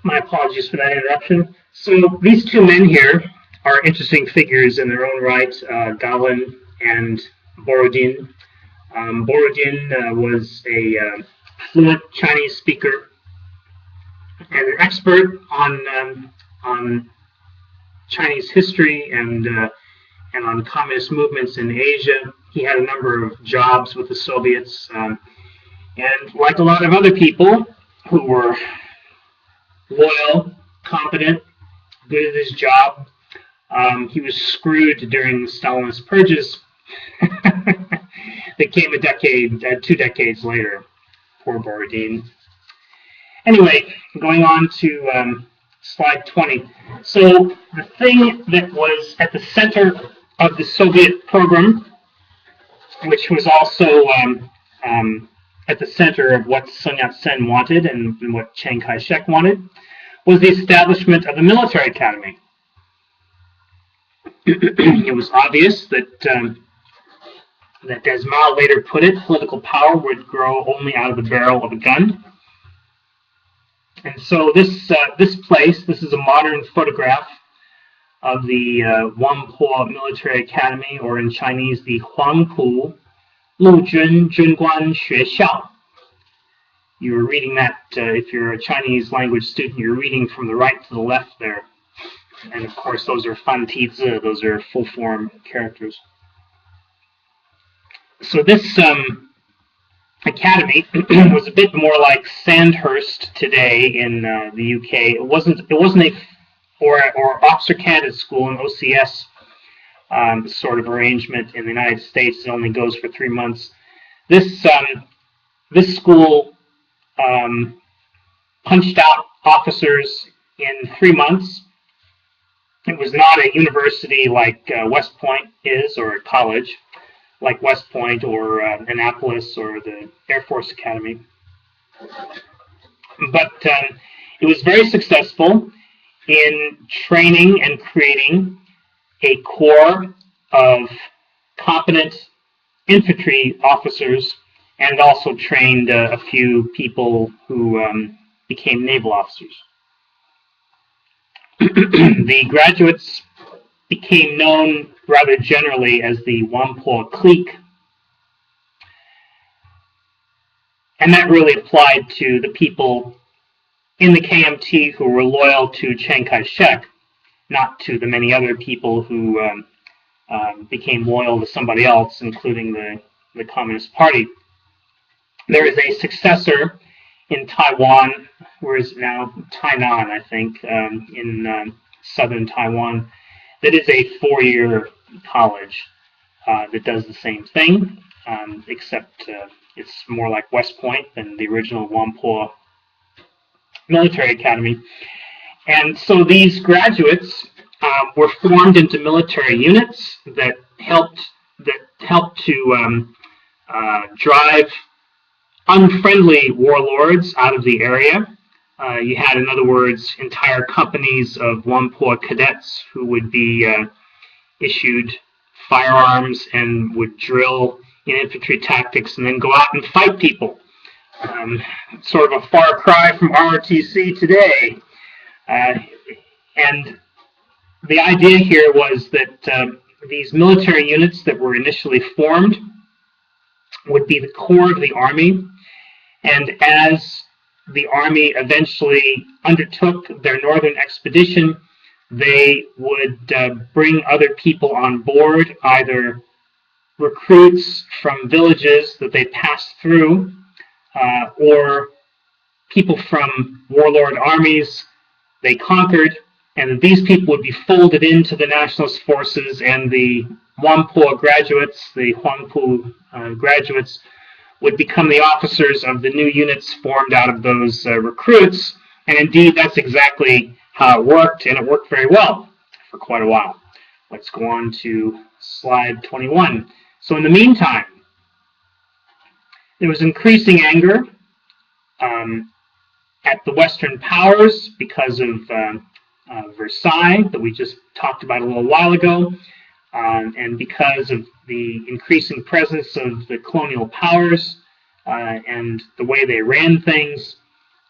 My apologies for that interruption. So these two men here are interesting figures in their own right, Galen and Borodin. Borodin was a fluent Chinese speaker and an expert on Chinese history and on communist movements in Asia. He had a number of jobs with the Soviets, and like a lot of other people who were loyal, competent, good at his job, he was screwed during the Stalinist purges that came 2 decades later. Poor Borodin. Anyway, going on to slide 20. So the thing that was at the center of the Soviet program, which was also at the center of what Sun Yat-sen wanted and what Chiang Kai-shek wanted, was the establishment of a military academy. It was obvious that, as Mao later put it, political power would grow only out of the barrel of a gun. And so this is a modern photograph of the Whampoa Military Academy, or in Chinese, the Huangpu Lujun Junguan Xuexiao. You're reading that, if you're a Chinese language student, you're reading from the right to the left there. And of course, those are fan ti zi, those are full form characters. So this academy was a bit more like Sandhurst today in the UK. It wasn't or Oxford Candidate School, an OCS sort of arrangement in the United States. It only goes for 3 months. This school punched out officers in 3 months. It was not a university like West Point is, or a college like West Point or Annapolis or the Air Force Academy. But it was very successful in training and creating a corps of competent infantry officers, and also trained a few people who became naval officers. The graduates became known rather generally as the Whampoa clique, and that really applied to the people in the KMT who were loyal to Chiang Kai-shek, not to the many other people who became loyal to somebody else, including the Communist Party. There is a successor in Taiwan, where is it now? Tainan, I think, in southern Taiwan, that is a 4-year college that does the same thing, except it's more like West Point than the original Whampoa Military Academy. And so these graduates were formed into military units that helped to drive unfriendly warlords out of the area. You had, in other words, entire companies of Whampoa cadets who would be issued firearms and would drill in infantry tactics and then go out and fight people. Sort of a far cry from ROTC today. And the idea here was that these military units that were initially formed would be the core of the army, and as the army eventually undertook their northern expedition, they would bring other people on board, either recruits from villages that they passed through, or people from warlord armies they conquered, and these people would be folded into the nationalist forces, and the Whampoa graduates, the Huangpu graduates, would become the officers of the new units formed out of those recruits. And indeed, that's exactly how it worked, and it worked very well for quite a while. Let's go on to slide 21. So in the meantime, there was increasing anger at the Western powers because of Versailles, that we just talked about a little while ago, and because of the increasing presence of the colonial powers and the way they ran things.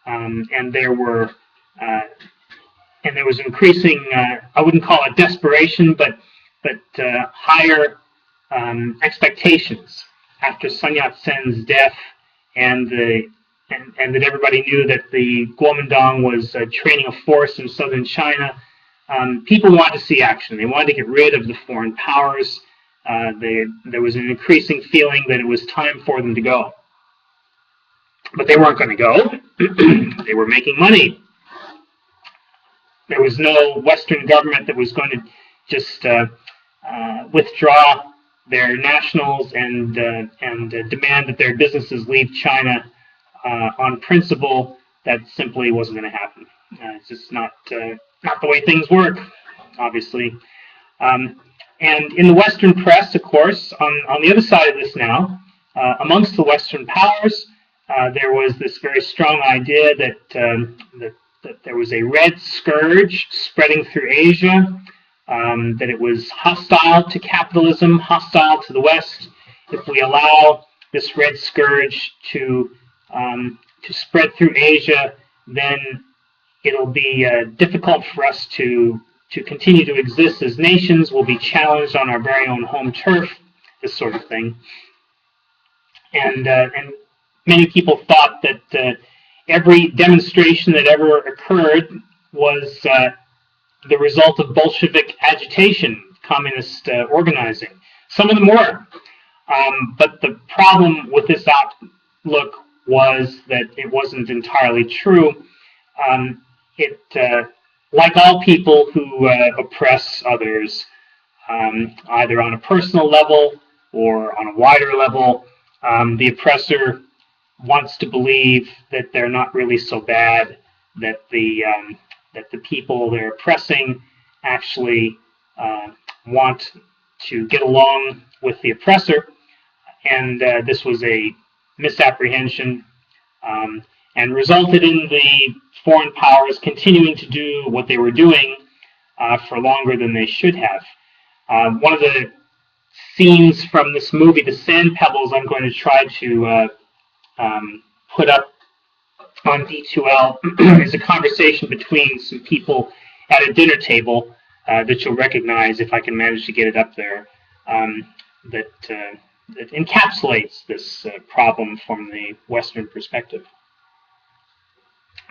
And there were and there was increasing, I wouldn't call it desperation, but higher expectations after Sun Yat-sen's death, and that everybody knew that the Kuomintang was training a force in southern China. People wanted to see action. They wanted to get rid of the foreign powers. There was an increasing feeling that it was time for them to go. But they weren't going to go. They were making money. There was no Western government that was going to just withdraw their nationals and demand that their businesses leave China on principle. That simply wasn't going to happen. It's just not the way things work, obviously. And in the Western press, of course, on the other side of this now, amongst the Western powers, there was this very strong idea that there was a red scourge spreading through Asia, that it was hostile to capitalism, hostile to the West. If we allow this red scourge to spread through Asia, then it'll be difficult for us to continue to exist as nations. We'll be challenged on our very own home turf, this sort of thing. And many people thought that every demonstration that ever occurred was the result of Bolshevik agitation, communist organizing. Some of them were. But the problem with this outlook was that it wasn't entirely true. Like all people who oppress others, either on a personal level or on a wider level, the oppressor wants to believe that they're not really so bad, that the people they're oppressing actually want to get along with the oppressor, and this was a misapprehension, and resulted in the foreign powers continuing to do what they were doing for longer than they should have. One of the scenes from this movie, The Sand Pebbles, I'm going to try to put up on D2L, is a conversation between some people at a dinner table that you'll recognize if I can manage to get it up there, that encapsulates this problem from the Western perspective.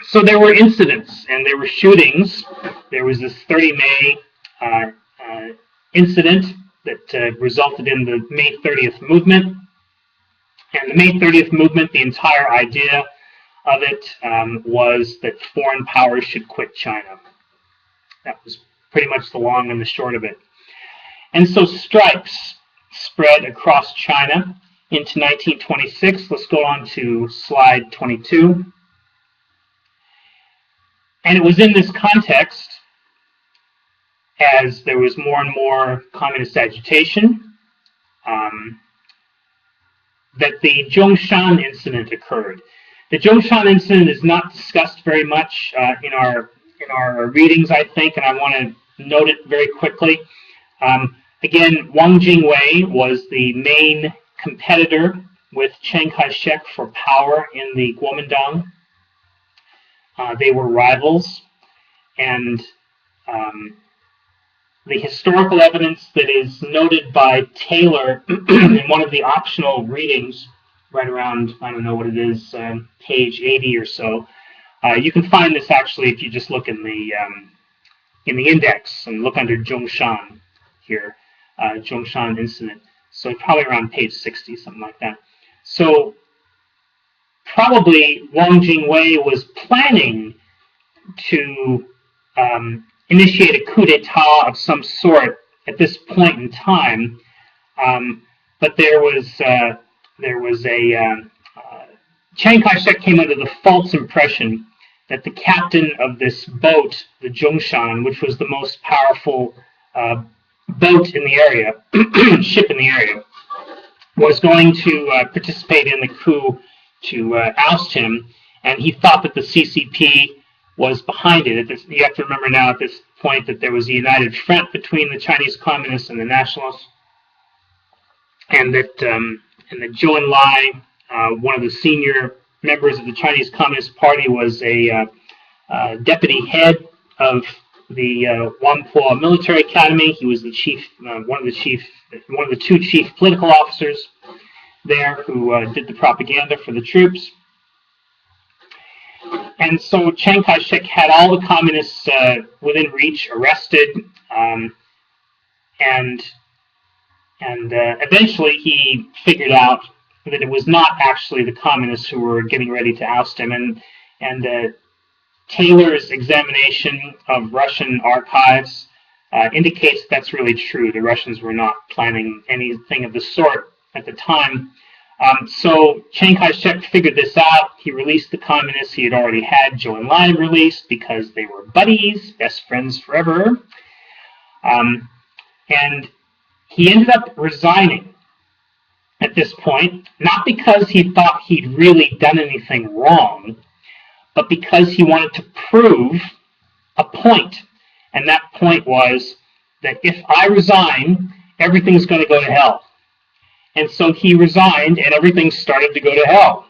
So there were incidents and there were shootings. There was this 30 May incident that resulted in the May 30th movement. And the May 30th movement, the entire idea of it was that foreign powers should quit China. That was pretty much the long and the short of it. And so strikes spread across China into 1926. Let's go on to slide 22. And it was in this context, as there was more and more communist agitation, that the Zhongshan incident occurred. The Zhongshan incident is not discussed very much in our readings, I think, and I want to note it very quickly. Again, Wang Jingwei was the main competitor with Chiang Kai-shek for power in the Kuomintang. They were rivals, and the historical evidence that is noted by Taylor in one of the optional readings, right around, I don't know what it is, page 80 or so. You can find this actually if you just look in the index and look under Zhongshan here, Zhongshan incident. So probably around page 60, something like that. So probably Wang Jingwei was planning to initiate a coup d'etat of some sort at this point in time, but there was a Chiang Kai-shek came under the false impression that the captain of this boat, the Zhongshan, which was the most powerful boat in the area, ship in the area, was going to participate in the coup to oust him, and he thought that the CCP was behind it. You have to remember now at this point that there was a united front between the Chinese Communists and the Nationalists, and that Zhou Enlai, one of the senior members of the Chinese Communist Party, was a deputy head of the Whampoa Military Academy. He was the chief, one of the two chief political officers there who did the propaganda for the troops. And so Chiang Kai-shek had all the communists within reach arrested, and eventually he figured out that it was not actually the communists who were getting ready to oust him. And Taylor's examination of Russian archives indicates that's really true. The Russians were not planning anything of the sort at the time. So Chiang Kai-shek figured this out. He released the communists. He had already had Zhou Enlai released because they were buddies, best friends forever. And he ended up resigning at this point, not because he thought he'd really done anything wrong, but because he wanted to prove a point. And that point was that if I resign, everything's going to go to hell. And so he resigned, and everything started to go to hell.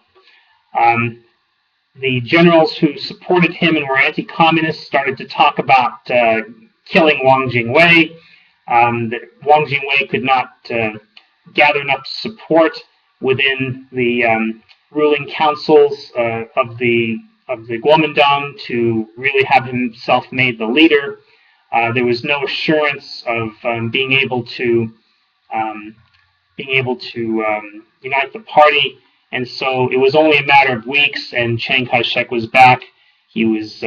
The generals who supported him and were anti-communists started to talk about killing Wang Jingwei. That Wang Jingwei could not gather enough support within the ruling councils of the Kuomintang to really have himself made the leader. There was no assurance of being able to unite the party, and so it was only a matter of weeks, and Chiang Kai-shek was back. He was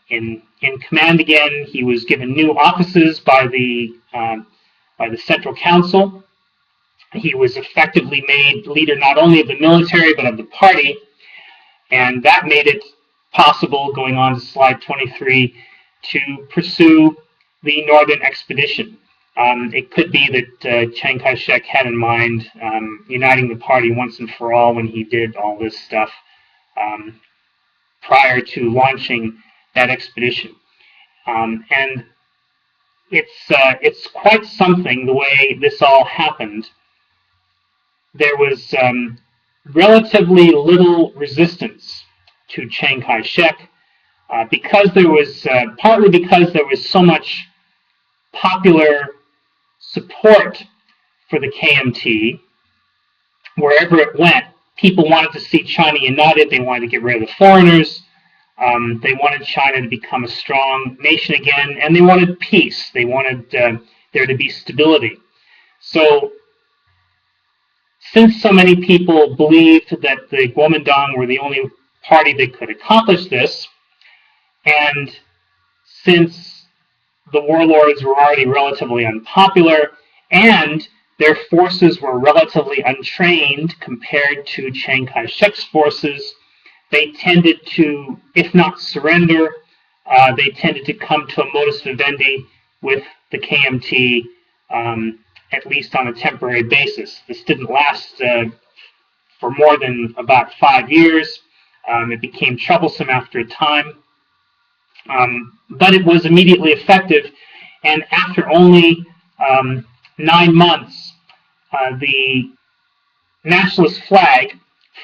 in command again. He was given new offices by the Central Council. He was effectively made leader not only of the military but of the party, and that made it possible, going on to slide 23, to pursue the Northern Expedition. It could be that Chiang Kai-shek had in mind uniting the party once and for all when he did all this stuff prior to launching that expedition. And it's quite something the way this all happened. There was relatively little resistance to Chiang Kai-shek because there was partly because there was so much popular support for the KMT. Wherever it went, people wanted to see China united. They wanted to get rid of the foreigners. They wanted China to become a strong nation again, and they wanted peace. They wanted there to be stability. So, since so many people believed that the Kuomintang were the only party that could accomplish this, and since the warlords were already relatively unpopular, and their forces were relatively untrained compared to Chiang Kai-shek's forces, they tended to, if not surrender, they tended to come to a modus vivendi with the KMT, at least on a temporary basis. This didn't last for more than about 5 years. It became troublesome after a time. But it was immediately effective, and after only 9 months, the nationalist flag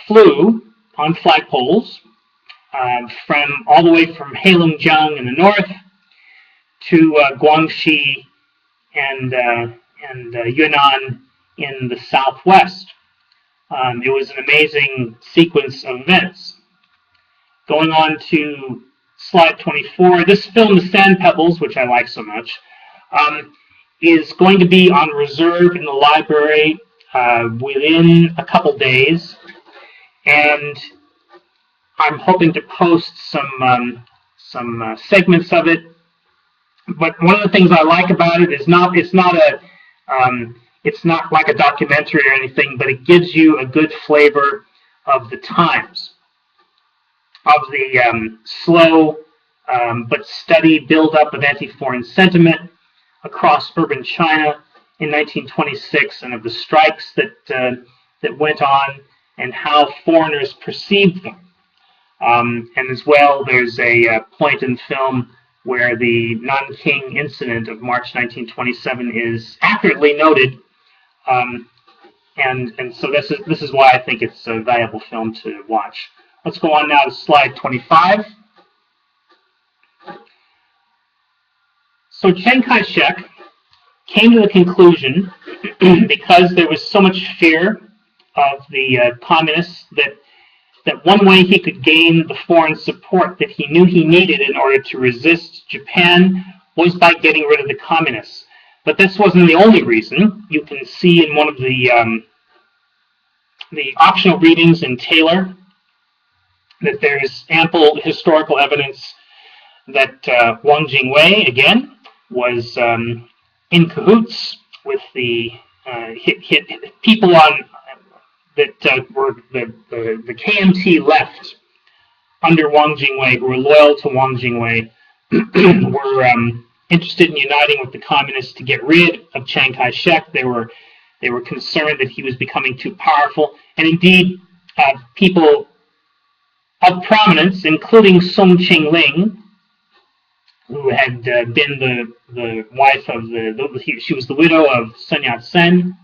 flew on flagpoles from all the way from Heilongjiang in the north to Guangxi and Yunnan in the southwest. It was an amazing sequence of events. Going on to slide 24, this film, The Sand Pebbles, which I like so much, is going to be on reserve in the library within a couple days, and I'm hoping to post some segments of it. But one of the things I like about it is it's not like a documentary or anything, but it gives you a good flavor of the times, of the slow but steady buildup of anti-foreign sentiment across urban China in 1926, and of the strikes that went on and how foreigners perceived them. And as well, there's a point in the film where the Nanking incident of March 1927 is accurately noted, and so this is why I think it's a valuable film to watch. Let's go on now to slide 25. So Chiang Kai-shek came to the conclusion, because there was so much fear of the communists, that one way he could gain the foreign support that he knew he needed in order to resist Japan was by getting rid of the communists. But this wasn't the only reason. You can see in one of the optional readings in Taylor that there's ample historical evidence that Wang Jingwei, again, was in cahoots with the people on that were the KMT left under Wang Jingwei, who were loyal to Wang Jingwei, were interested in uniting with the communists to get rid of Chiang Kai-shek. They were concerned that he was becoming too powerful, and indeed, people of prominence, including Song Ching-ling, who had been the wife of she was the widow of Sun Yat-sen,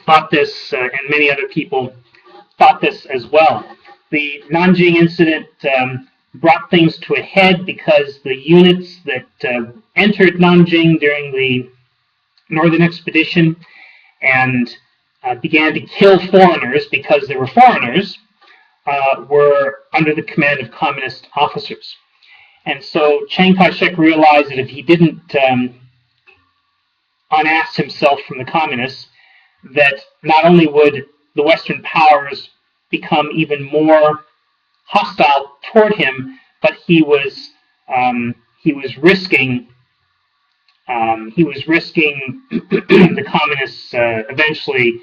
thought this, and many other people thought this as well. The Nanjing incident brought things to a head because the units that entered Nanjing during the Northern Expedition and began to kill foreigners because they were foreigners were under the command of communist officers. And so Chiang Kai-shek realized that if he didn't unass himself from the communists, that not only would the Western powers become even more hostile toward him, but he was risking the communists eventually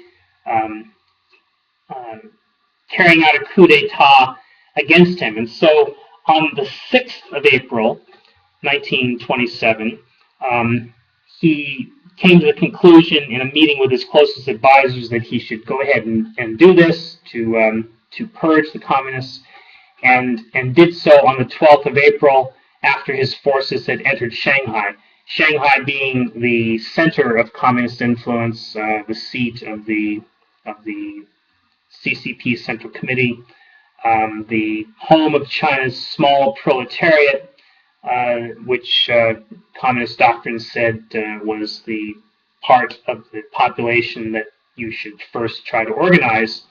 carrying out a coup d'état against him. And so on the 6th of April, 1927, he came to the conclusion in a meeting with his closest advisors that he should go ahead and do this to purge the communists, and did so on the 12th of April after his forces had entered Shanghai. Shanghai being the center of communist influence, the seat of the CCP Central Committee, the home of China's small proletariat, which communist doctrine said was the part of the population that you should first try to organize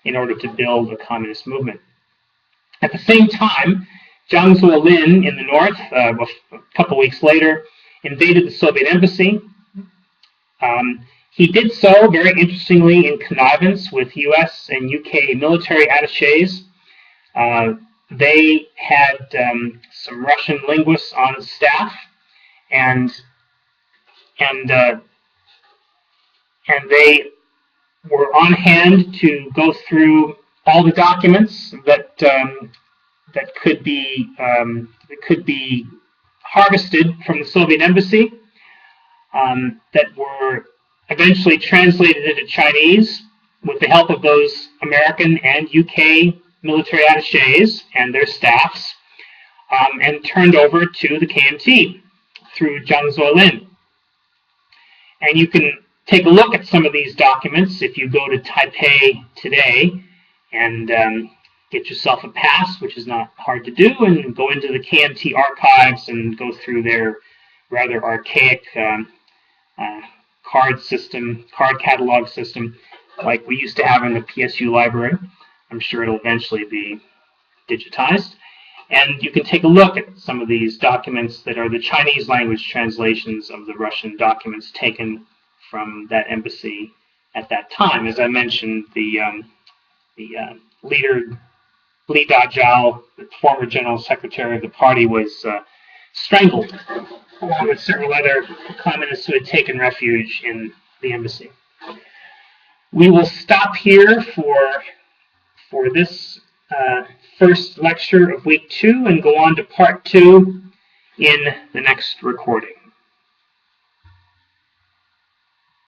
in order to build a communist movement. At the same time, Jiang Zuolin in the north, a couple weeks later, invaded the Soviet embassy. He did so, very interestingly, in connivance with US and UK military attachés. They had some Russian linguists on staff, and they were on hand to go through all the documents that could be harvested from the Soviet embassy, that were eventually translated into Chinese with the help of those American and UK military attachés and their staffs, and turned over to the KMT through Jiang Zuolin. And you can take a look at some of these documents if you go to Taipei today and get yourself a pass, which is not hard to do, and go into the KMT archives and go through their rather archaic card catalog system like we used to have in the PSU library. I'm sure it'll eventually be digitized. And you can take a look at some of these documents that are the Chinese language translations of the Russian documents taken from that embassy at that time. As I mentioned, the leader, Li Dazhao, the former general secretary of the party, was strangled, along with several other communists who had taken refuge in the embassy. We will stop here for this first lecture of week 2 and go on to part 2 in the next recording.